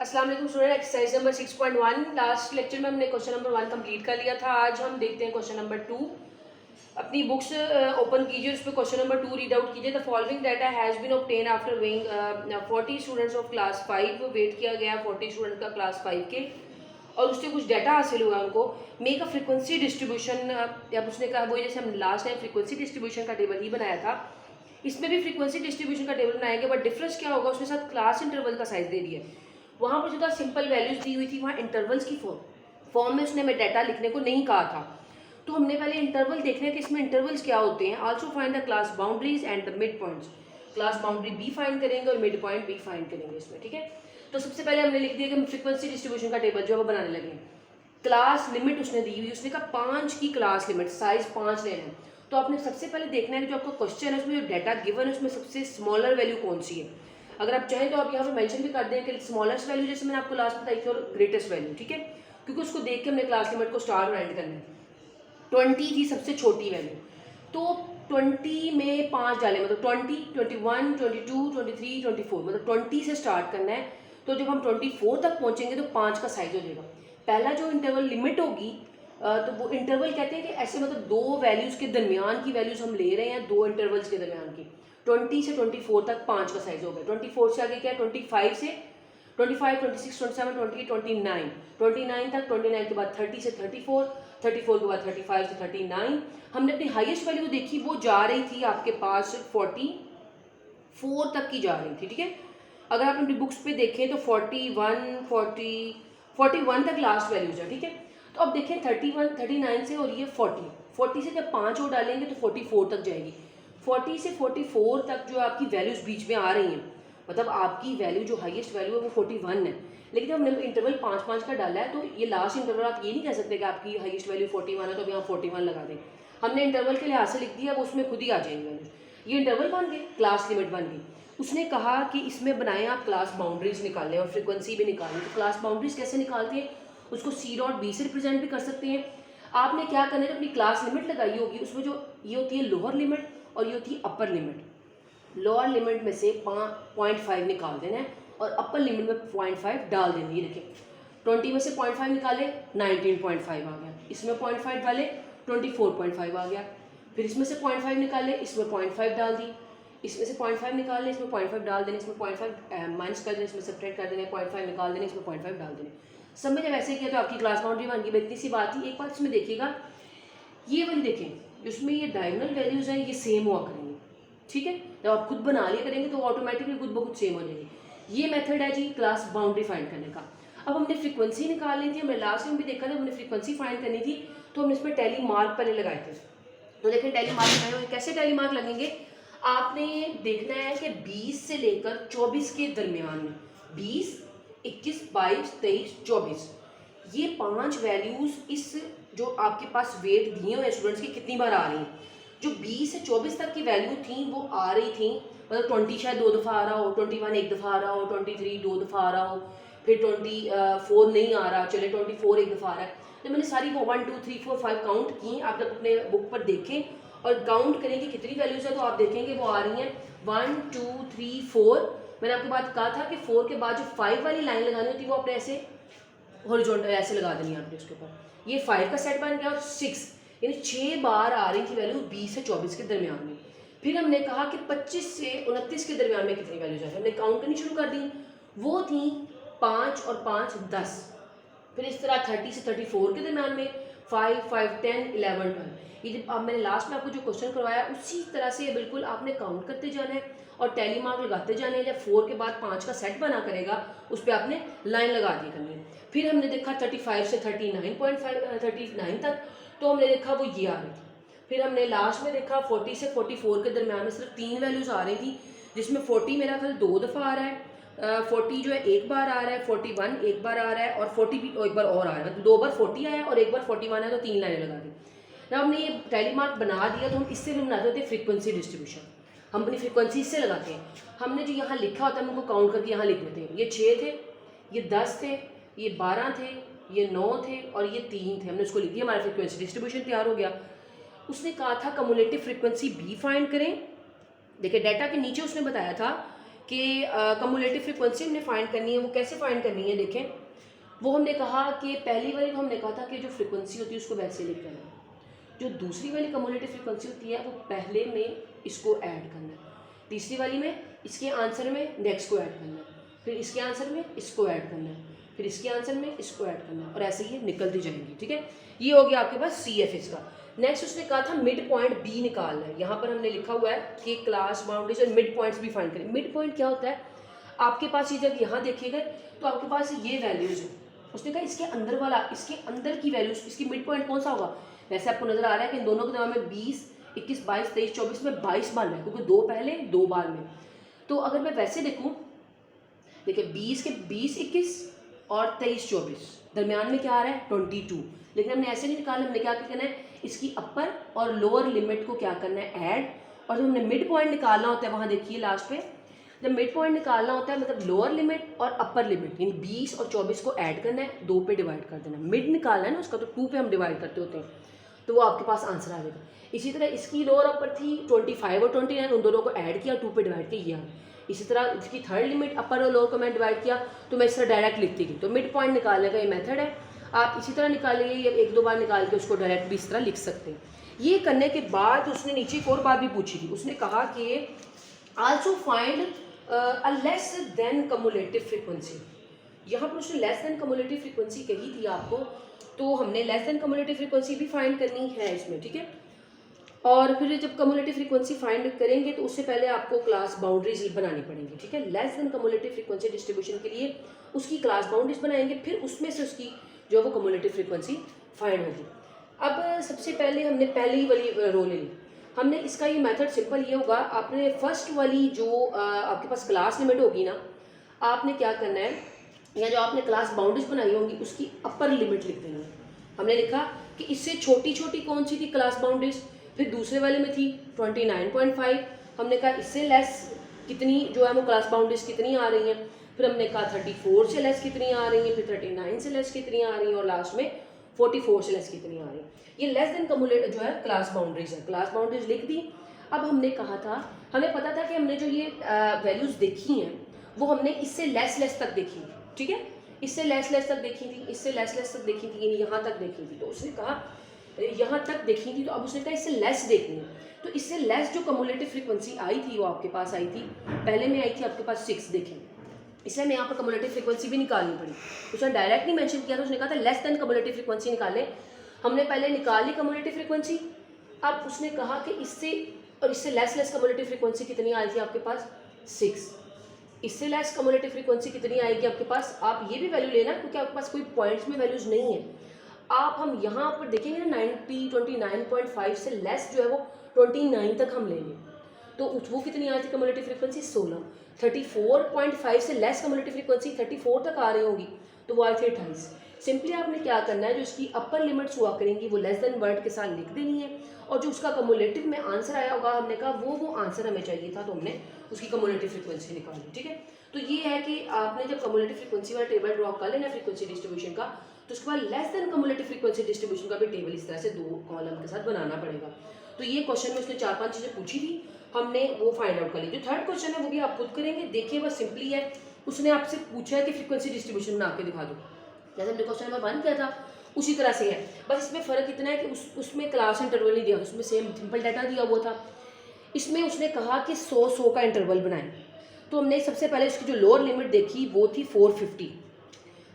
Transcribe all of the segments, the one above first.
अस्सलाम वालेकुम student. Exercise number 6.1 last lecture में हमने क्वेश्चन नंबर 1 कंप्लीट कर लिया था। आज हम देखते हैं क्वेश्चन नंबर 2। अपनी बुक्स ओपन कीजिए, उस पर क्वेश्चन नंबर 2 रीड आउट कीजिए। The following data has been obtain after weighing 40 students of class 5। Weight किया गया 40 स्टूडेंट का क्लास 5 के, और उससे कुछ डाटा हासिल हुआ उनको। Make a frequency distribution. अब उसने कहा वही जैसे हम लास्ट टाइम फ्रिक्वेंसी डिस्ट्रीब्यूशन का टेबल ही बनाया था, इसमें भी फ्रिक्वेंसी डिस्ट्रीब्यूशन का टेबल बनाएंगे, बट डिफरेंस क्या होगा, उसके साथ क्लास इंटरवल का साइज दे दिया है। वहाँ पर जो था सिंपल वैल्यूज दी हुई थी, वहाँ इंटरवल्स की फॉर्म में उसने हमें डाटा लिखने को नहीं कहा था। तो हमने पहले इंटरवल देखने कि इसमें इंटरवल्स क्या होते हैं। Also find the class boundaries and the mid points. Class boundary बी फाइंड करेंगे और मिड पॉइंट बी फाइंड करेंगे इसमें, ठीक है। तो सबसे पहले हमने लिख दिया कि हम फ्रिक्वेंसी डिस्ट्रीब्यूशन का टेबल जो है वो बनाने लगे। क्लास लिमिट उसने दी हुई, उसने कहा 5 की क्लास लिमिट, साइज 5 लेना है। तो आपने सबसे पहले देखना है कि जो आपका क्वेश्चन है उसमें जो डाटा गिवन है उसमें सबसे स्मॉलर वैल्यू कौन सी है। अगर आप चाहें तो आप यहाँ पे मेंशन भी कर दें कि स्मॉलेस्ट वैल्यू जैसे मैंने आपको लास्ट बताई थी, और ग्रेटेस्ट वैल्यू, ठीक है, क्योंकि उसको देख के हमने क्लास लिमिट को स्टार्ट और एंड करना है। 20 थी सबसे छोटी वैल्यू, तो 20 में 5 डालें, मतलब 20, 21, 22, 23, 24, मतलब 20 से स्टार्ट करना है। तो जब हम 24 तक पहुँचेंगे तो 5 का साइज हो जाएगा। पहला जो इंटरवल लिमिट होगी, तो वो इंटरवल कहते हैं कि ऐसे मतलब दो वैल्यूज़ के दरमियान की वैल्यूज़ हम ले रहे हैं, दो इंटरवल्स के दरमियान की। 20 से 24 तक 5 का साइज हो गया। 24 से आगे क्या है, 25 से 25, 26, 27, 28, 29, 29 तक, 29 के बाद 30 से 34, 34 के बाद 35 से 39। हमने अपनी हाईएस्ट वैल्यू देखी, वो जा रही थी आपके पास 44 तक की जा रही थी, ठीक है। अगर आप अपनी बुक्स पे देखें तो 41 तक लास्ट वैल्यूज है, ठीक है। तो अब देखें 31, 39 से, और ये 40 से जब 5 और डालेंगे तो 44 तक जाएगी। 40 से 44 तक जो आपकी वैल्यूज बीच में आ रही हैं, मतलब आपकी वैल्यू जो हाईएस्ट वैल्यू है वो 41 है। लेकिन जब हमने इंटरवल 5-5 का डाला है, तो ये लास्ट इंटरवल आप ये नहीं कह सकते कि आपकी हाईएस्ट वैल्यू 41 है तो अब यहाँ 41 लगा दें। हमने इंटरवल के लिहाज से लिख दिया, वो उसमें खुद ही आ जाएंगे वैल्यूज। ये इंटरवल बन गए, क्लास लिमिट बन गई। उसने कहा कि इसमें बनाएं आप क्लास बाउंड्रीज निकालें और फ्रिक्वेंसी भी निकालें। तो क्लास बाउंड्रीज कैसे निकालते हैं, उसको सी डॉट बी से रिप्रेजेंट भी कर सकते हैं। आपने क्या करना है, अपनी क्लास लिमिट लगाई होगी, उसमें जो ये होती है लोअर लिमिट और ये होती है अपर लिमिट। लोअर लिमिट में से 0.5 निकाल देना है और अपर लिमिट में 0.5 डाल देना है। ये देखिए 20 में से 0.5 निकाले 19.5 आ गया, इसमें 0.5 डाले 24.5 आ गया। फिर इसमें से 0.5 निकाले, इसमें 0.5 डाल दी, इसमें से 0.5 निकाल लें, इसमें 0.5 डाल देने, इसमें 0.5 माइनस कर दें, इसमें सब्ट्रैक्ट कर देने, 0.5 निकाल देने, इसमें 0.5 डाल देने। सब में जब ऐसे किया तो आपकी क्लास बाउंड्री बन गई। इतनी सी बात थी। एक बात इसमें देखिएगा, ये वाली देखें जिसमें ये डायगोनल वैल्यूज़ हैं, ये सेम हुआ करेंगी, ठीक है। जब आप खुद बना लिया करेंगे तो ऑटोमेटिकली खुद ब खुद सेम हो जाएगी। ये मेथड है जी क्लास बाउंड्री फाइंड करने का। अब हमने फ्रीक्वेंसी निकालनी थी, हमने लास्ट टाइम भी देखा था, हमने फ्रीक्वेंसी फाइंड करनी थी, तो हमने इसमें टैली मार्क पहले लगाए थे। तो देखें टैली मार्क लगाए हुए, कैसे टैली मार्क लगेंगे, आपने देखना है कि 20 से लेकर 24 के दरमियान में, 20, 21, 22, 23, 24, ये 5 वैल्यूज़ इस जो आपके पास वेट दिए हुए स्टूडेंट्स की कितनी बार आ रही हैं। जो 20 से 24 तक की वैल्यू थी वो आ रही थी, मतलब 20 शायद 2 दफ़ा आ रहा हो, 21 एक दफ़ा आ रहा हो, 23 2 दफ़ा आ रहा हो, फिर 24 नहीं आ रहा, चले 24 एक दफ़ा आ रहा है। तो मैंने सारी वो 1 2 3 4 5 काउंट की। आप जब अपने बुक पर देखें और काउंट करें कि कितनी वैल्यूज़ है, तो आप देखेंगे वो आ रही हैं 1 2 3 4। मैंने आपके बात कहा था कि 4 के बाद जो 5 वाली लाइन लगानी होती है वो आपने ऐसे हॉरिजॉन्टल ऐसे लगा देनी है आपने उसके ऊपर। ये 5 का सेट बन गया, और 6 यानी 6 बार आ रही थी वैल्यू 20 से 24 के दरमियान में। फिर हमने कहा कि 25 से 29 के दरमियान में कितनी वैल्यूज है, हमने काउंट करनी शुरू कर दी। वो थी 5 और 5 10। फिर इस तरह 30 से 34 के दरमियान में 5 5 10 11 12। ये जब अब मैंने लास्ट में आपको जो क्वेश्चन करवाया उसी तरह से बिल्कुल आपने काउंट करते जाना है और टैली मार्क लगाते जाने हैं। जब 4 के बाद 5 का सेट बना करेगा उस पर आपने लाइन लगा दी करनी है। फिर हमने देखा 35 से 39 तक, तो हमने देखा वो ये आ रही थी। फिर हमने लास्ट में देखा 40 से 44 के दरमियान में सिर्फ 3 वैल्यूज़ आ रही थी, जिसमें 40 मेरा ख्याल 2 दफ़ा आ रहा है, 40 जो है एक बार आ रहा है, 41 एक बार आ रहा है, और 40 भी एक बार और आ रहा है। 2 बार 40 आया और एक बार 41 है, तो 3 लाइनें लगा दी। जब हमने ये टैली मार्क बना दिया तो हम इससे भी बनाते होते फ्रीक्वेंसी डिस्ट्रीब्यूशन। हम अपनी फ्रीक्वेंसी इससे लगाते हैं। हमने जो यहाँ लिखा होता है हम उनको काउंट करके यहाँ लिख लेते हैं। ये 6 थे, ये 10 थे, ये 12 थे, ये 9 थे और ये 3 थे। हमने उसको लिख दिया, हमारा फ्रीक्वेंसी डिस्ट्रीब्यूशन तैयार हो गया। उसने कहा था कम्युलेटिव फ्रीक्वेंसी बी फाइंड करें। देखिए डाटा के नीचे उसने बताया था कि कम्युलेटिव फ्रीक्वेंसी हमने फाइंड करनी है। वो कैसे फाइंड करनी है देखें, वो हमने कहा कि पहली वाली तो हमने कहा था कि जो फ्रीक्वेंसी होती है उसको वैसे लिख देना है, जो दूसरी वाली कम्युलेटिव फ्रीक्वेंसी होती है वो पहले में इसको ऐड करना है, तीसरी वाली में इसके आंसर में नेक्स्ट को ऐड करना है, फिर इसके आंसर में इसको ऐड करना है, फिर इसके आंसर में इसको ऐड करना है, और ऐसे ही निकलती जाएंगी। ठीक है, ये हो गया आपके पास सी एफ इसका। नेक्स्ट उसने कहा था मिड पॉइंट बी निकालना है। यहाँ पर हमने लिखा हुआ है कि क्लास बाउंड्रीज और मिड पॉइंट्स भी फाइंड करें। मिड पॉइंट क्या होता है, आपके पास ये जब यहाँ देखिएगा तो आपके पास ये वैल्यूज है, उसने कहा इसके अंदर वाला, इसके अंदर की वैल्यूज, इसकी मिड पॉइंट कौन सा होगा। वैसे आपको नजर आ रहा है कि इन दोनों के दरम्यान में 20, 21, 22, 23, 24 में 22 मान है, क्योंकि 2 पहले 2 बाद में। तो अगर मैं वैसे देखूँ, देखिए 20 के 20, 21 और 23, 24 दरमियान में क्या आ रहा है 22। लेकिन हमने ऐसे नहीं निकाला, हमने क्या करना है, इसकी अपर और लोअर लिमिट को क्या करना है ऐड, और जब हमने मिड पॉइंट निकालना होता है वहाँ देखिए लास्ट पे, जब मिड पॉइंट निकालना होता है मतलब लोअर लिमिट और अपर लिमिट यानी 20 और 24 को ऐड करना है, 2 पे डिवाइड कर देना। मिड निकालना है ना उसका, तो 2 पे हम डिवाइड करते होते हैं, तो वो आपके पास आंसर आ जाएगा। इसी तरह इसकी लोअर अपर थी 25 और 29, उन दोनों को ऐड किया, 2 पे डिवाइड किया। इसी तरह इसकी थर्ड लिमिट अपर और लोअर को मैंने डिवाइड किया, तो मैं इस तरह डायरेक्ट लिखती गई। तो मिड पॉइंट निकालने का ये मेथड है, आप इसी तरह निकालेंगे या 1-2 बार निकाल के उसको डायरेक्ट भी इस तरह लिख सकते हैं। ये करने के बाद उसने नीचे एक और बात भी पूछी थी, उसने कहा कि also find a less than cumulative frequency. यहाँ पर उसने लेस देन कम्युलेटिव फ्रीक्वेंसी कही थी आपको, तो हमने लेस देन कम्युलेटिव फ्रीक्वेंसी भी फाइंड करनी है इसमें। ठीक है, और फिर जब कम्युलेटिव फ्रीक्वेंसी फाइंड करेंगे तो उससे पहले आपको क्लास बाउंड्रीज बनानी पड़ेंगी। ठीक है, less than cumulative frequency distribution के लिए उसकी क्लास बाउंड्रीज बनाएंगे, फिर उसमें से उसकी जो वो कम्युलेटिव फ्रीक्वेंसी फाइंड होगी। अब सबसे पहले हमने पहली वाली रो ले ली। हमने इसका ये मेथड सिंपल ये होगा, आपने फर्स्ट वाली जो आपके पास क्लास लिमिट होगी ना, आपने क्या करना है, या जो आपने क्लास बाउंड्रीज बनाई होंगी उसकी अपर लिमिट लिख देनी है। हमने लिखा कि इससे छोटी छोटी कौन सी थी क्लास बाउंड्रीज, फिर दूसरे वाले में थी 29.5, हमने कहा इससे लेस कितनी जो है वो क्लास बाउंड्रीज कितनी आ रही हैं, फिर हमने कहा 34 से लेस कितनी आ रही हैं, फिर 39 से लेस कितनी आ रही हैं, और लास्ट में 44 से लेस कितनी आ रही हैं। ये लेस देन कम्युलेट जो है क्लास बाउंड्रीज है, क्लास बाउंड्रीज लिख दी। अब हमने कहा था, हमें पता था कि हमने जो ये वैल्यूज देखी हैं वो हमने इससे लेस तक देखी थी। ठीक है, इससे लेस तक देखी थी, इससे लेस तक देखी थी, यानी यहाँ तक देखी थी। तो उसने कहा यहाँ तक देखी थी, तो अब उसने कहा इससे लेस देखनी है। तो इससे लेस जो कम्युलेटिव फ्रीक्वेंसी आई थी वो आपके पास आई थी, पहले में आई थी आपके पास 6 देखें, इसलिए हमें यहाँ पर कम्युलेटिव फ्रीक्वेंसी भी निकालनी पड़ी। उसने डायरेक्ट नहीं मेंशन किया था, उसने कहा था लेस देन कम्युलेटिव फ्रीक्वेंसी निकालें। हमने पहले निकाल ली कम्युलेटिव फ्रीक्वेंसी। अब उसने कहा कि इससे और इससे लेस कम्युलेटिव फ्रीक्वेंसी कितनी आई थी आपके पास 6, इससे लेस कम्युलेटिव फ्रीक्वेंसी कितनी आएगी आपके पास, आप ये भी वैल्यू लेना क्योंकि आपके पास कोई पॉइंट्स में वैल्यूज नहीं है। आप हम यहाँ पर देखेंगे ना 29.5 से लेस जो है वो 29 तक हम लेंगे, तो वो कितनी आ रही थी कम्युलेटिव फ्रीक्वेंसी 16। 34.5 से लेस कम्युलेटिव फ्रीक्वेंसी 34 तक आ रही होगी, तो वो आई थी 28। सिंपली आपने क्या करना है, जो इसकी अपर लिमिट्स हुआ करेंगी वो लेस देन वर्ड के साथ लिख देनी है, और जो उसका कम्युलेटिव में आंसर आया होगा हमने कहा वो आंसर हमें चाहिए था, तो हमने उसकी कम्युलेटिव फ्रीक्वेंसी निकाली। ठीक है, तो ये है कि आपने जब कम्युलेटिव फ्रीक्वेंसी वाला टेबल ड्रॉ कर लेना फ्रीक्वेंसी डिस्ट्रीब्यूशन का, तो उसके बाद less than cumulative frequency distribution का भी टेबल इस तरह से 2 कॉलम के साथ बनाना पड़ेगा। तो ये क्वेश्चन में उसने 4-5 चीज़ें पूछी थी, हमने वो फाइंड आउट कर ली। जो थर्ड क्वेश्चन है वो भी आप खुद करेंगे, देखिए बस सिंपली है, उसने आपसे पूछा है कि फ्रीक्वेंसी डिस्ट्रीब्यूशन बना के दिखा दो, जैसे हमने क्वेश्चन नंबर 1 किया था उसी तरह से है, बस इसमें फ़र्क इतना है कि उसमें क्लास इंटरवल नहीं दिया, उसमें सेम सिंपल डाटा दिया हुआ था। इसमें उसने कहा कि 100 का इंटरवल बनाएं, तो हमने सबसे पहले उसकी जो लोअर लिमिट देखी वो थी 450,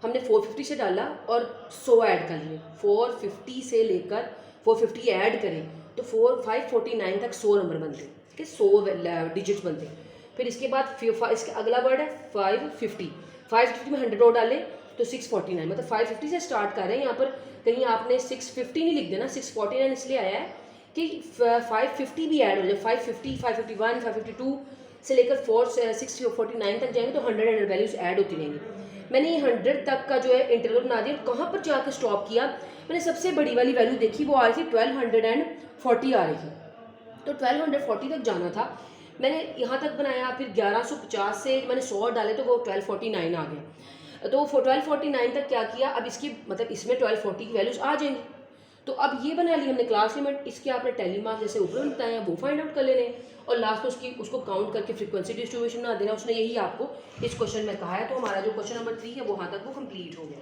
हमने 450 से डाला और 100 ऐड कर लिए, 450 से लेकर 450 ऐड करें तो 549 तक 100 नंबर बनते, ठीक है, 100 डिजिट्स बनते। फिर इसके बाद इसका अगला वर्ड है 550 में 100 और डालें तो 649, मतलब 550 से स्टार्ट कर रहे हैं। यहाँ पर कहीं आपने 650 नहीं लिख देना, 649 इसलिए आया है कि 550 भी ऐड हो जाए, 550, 551, 552 से लेकर 649 तक जाएंगे तो 100 वैल्यूज ऐड होती रहेंगी। मैंने ये 100 तक का जो है इंटरवल बना दिया, कहाँ पर जाकर स्टॉप किया, मैंने सबसे बड़ी वाली वैल्यू देखी, वो आ रही थी 1240 आ रही थी, तो 1240 तक जाना था, मैंने यहाँ तक बनाया। फिर 1150 से मैंने 100 डाले तो वो 1249 आ गया, तो 1249 तक क्या किया, अब इसकी मतलब इसमें 1240 की वैल्यूज आ जाएंगी, तो अब ये बना ली हमने क्लास लिमिट, इसके आपने टेली मार्क्स जैसे ऊपर बताए हैं वो फाइंड आउट कर लेने हैं और लास्ट में उसको काउंट करके फ्रीक्वेंसी डिस्ट्रीब्यूशन बना देना। उसने यही आपको इस क्वेश्चन में कहा है। तो हमारा जो क्वेश्चन नंबर 3 है वो यहाँ तक वो कंप्लीट हो गया।